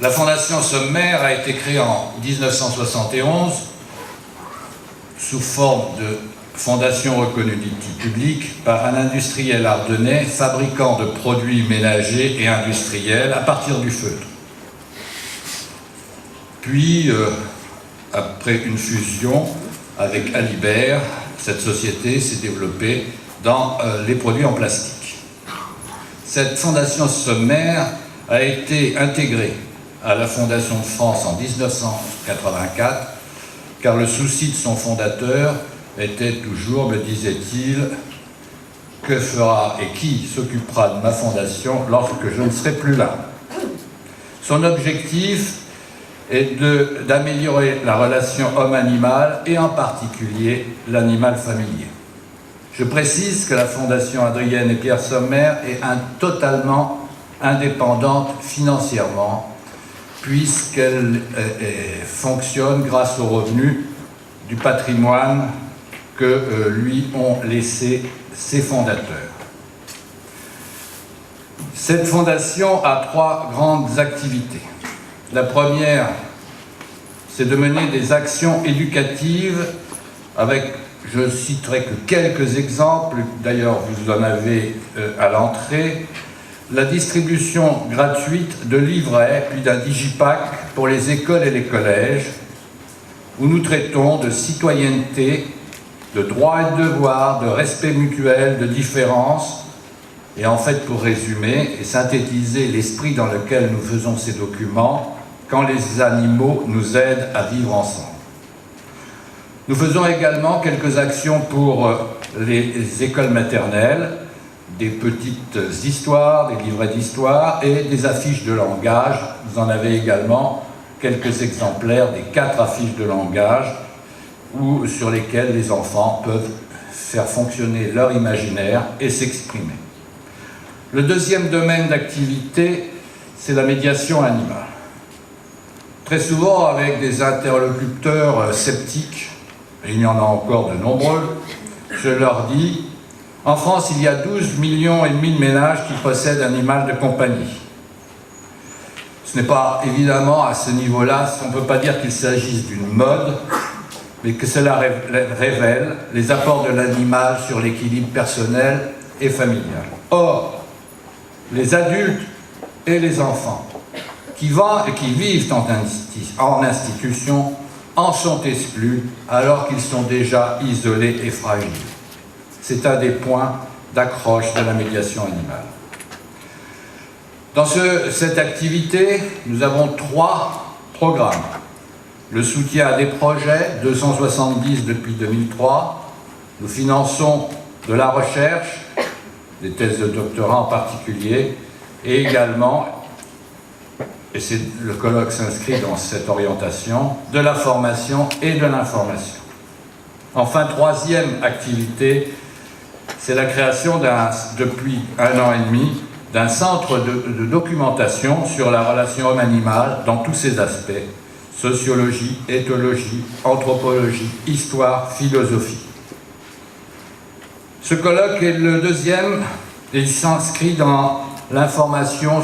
La Fondation Sommaire a été créée en 1971 sous forme de fondation reconnue d'utilité publique par un industriel ardennais fabricant de produits ménagers et industriels à partir du feutre. Puis, après une fusion avec Alibert, cette société s'est développée dans les produits en plastique. Cette fondation Sommaire a été intégrée à la Fondation de France en 1984, car le souci de son fondateur était toujours, me disait-il, que fera et qui s'occupera de ma fondation lorsque je ne serai plus là. Son objectif est d'améliorer la relation homme-animal et en particulier l'animal familier. Je précise que la Fondation Adrienne et Pierre Sommaire est totalement indépendante financièrement, puisqu'elle fonctionne grâce aux revenus du patrimoine que lui ont laissé ses fondateurs. Cette fondation a 3 grandes activités. La première, c'est de mener des actions éducatives avec, je citerai que quelques exemples, d'ailleurs vous en avez à l'entrée, la distribution gratuite de livrets puis d'un digipack pour les écoles et les collèges, où nous traitons de citoyenneté, de droits et de devoirs, de respect mutuel, de différence, et en fait, pour résumer et synthétiser l'esprit dans lequel nous faisons ces documents, quand les animaux nous aident à vivre ensemble. Nous faisons également quelques actions pour les écoles maternelles, des petites histoires, des livrets d'histoire et des affiches de langage. Vous en avez également quelques exemplaires des 4 affiches de langage sur lesquelles les enfants peuvent faire fonctionner leur imaginaire et s'exprimer. Le deuxième domaine d'activité, c'est la médiation animale. Très souvent, avec des interlocuteurs sceptiques, et il y en a encore de nombreux, je leur dis, en France, il y a 12,5 millions de ménages qui possèdent un animal de compagnie. Ce n'est pas évidemment à ce niveau-là, on ne peut pas dire qu'il s'agisse d'une mode, mais que cela révèle les apports de l'animal sur l'équilibre personnel et familial. Or, les adultes et les enfants qui vivent en institution en sont exclus alors qu'ils sont déjà isolés et fragiles. C'est un des points d'accroche de la médiation animale. Dans cette activité, nous avons 3 programmes. Le soutien à des projets, 270 depuis 2003. Nous finançons de la recherche, des thèses de doctorat en particulier, et également, et le colloque s'inscrit dans cette orientation, de la formation et de l'information. Enfin, 3e activité, c'est la création depuis 1 an et demi d'un centre de documentation sur la relation homme-animal dans tous ses aspects, sociologie, éthologie, anthropologie, histoire, philosophie. Ce colloque est le 2e et il s'inscrit dans l'information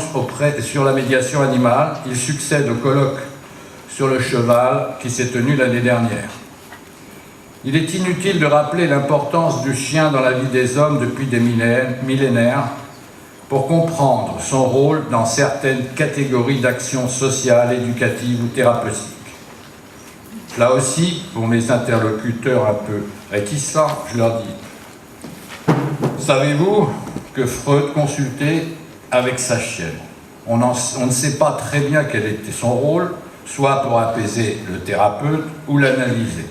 sur la médiation animale. Il succède au colloque sur le cheval qui s'est tenu l'année dernière. Il est inutile de rappeler l'importance du chien dans la vie des hommes depuis des millénaires pour comprendre son rôle dans certaines catégories d'actions sociales, éducatives ou thérapeutiques. Là aussi, pour mes interlocuteurs un peu réticents, je leur dis « Savez-vous que Freud consultait avec sa chienne ? On ne sait pas très bien quel était son rôle, soit pour apaiser le thérapeute ou l'analyser.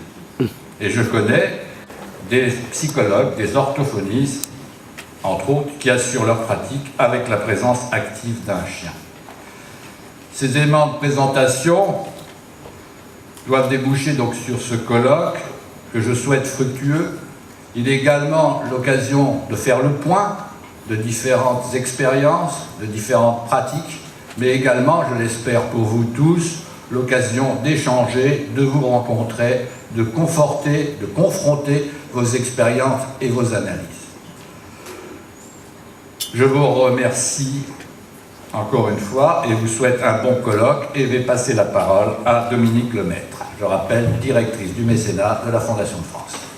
Et je connais des psychologues, des orthophonistes, entre autres, qui assurent leur pratique avec la présence active d'un chien. Ces éléments de présentation doivent déboucher donc sur ce colloque que je souhaite fructueux. Il est également l'occasion de faire le point de différentes expériences, de différentes pratiques, mais également, je l'espère pour vous tous, l'occasion d'échanger, de vous rencontrer, de conforter, de confronter vos expériences et vos analyses. Je vous remercie encore une fois, et vous souhaite un bon colloque et vais passer la parole à Dominique Lemaître, je rappelle, directrice du mécénat de la Fondation de France.